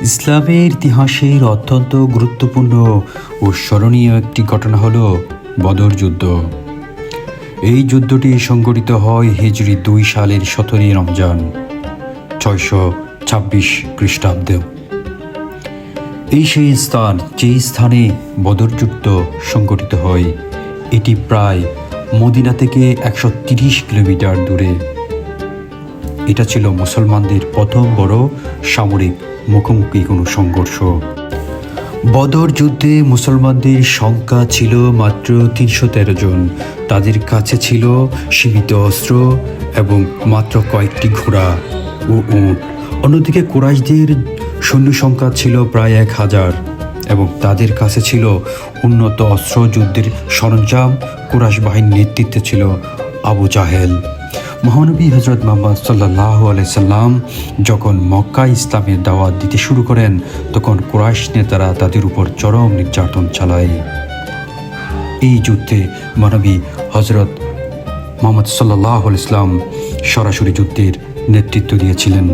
ইসলামের ইতিহাসের অত্যন্ত গুরুত্বপূর্ণ ও স্মরণীয় একটি ঘটনা হল বদর যুদ্ধ। এই যুদ্ধটি সংঘটিত হয় হিজরি ২ সালের ১৭ রমজান ৬২৬ খ্রিস্টাব্দে। এই সেই স্থান যে স্থানে বদর যুদ্ধ সংঘটিত হয়, এটি প্রায় মদিনা থেকে ১৩০ কিলোমিটার দূরে। এটা ছিল মুসলমানদের প্রথম বড় সামরিক মুখোমুখি কোনো সংঘর্ষ। বদর যুদ্ধে মুসলমানদের সংখ্যা ছিল মাত্র ৩১৩ জন। তাদের কাছে ছিল সীমিত অস্ত্র এবং মাত্র কয়েকটি ঘোড়া ও উট। অন্যদিকে কুরাইশদের সৈন্য সংখ্যা ছিল প্রায় ১,০০০ এবং তাদের কাছে ছিল উন্নত অস্ত্র যুদ্ধের সরঞ্জাম। কুরাইশ বাহিনীর নেতৃত্বে ছিল আবু জাহেল। মহানবী হজরত মুহাম্মদ সাল্লাল্লাহু আলাইহি সাল্লাম যখন মক্কায় ইসলামের দাওয়াত দিতে শুরু করেন, তখন কুরাইশ নেতারা তাদের উপর চরম নির্যাতন চালায়। এই যুদ্ধে মহানবী হজরত মুহাম্মদ সাল্লাল্লাহু আলাইহি সাল্লাম সরাসরি যুদ্ধের নেতৃত্ব দিয়েছিলেন।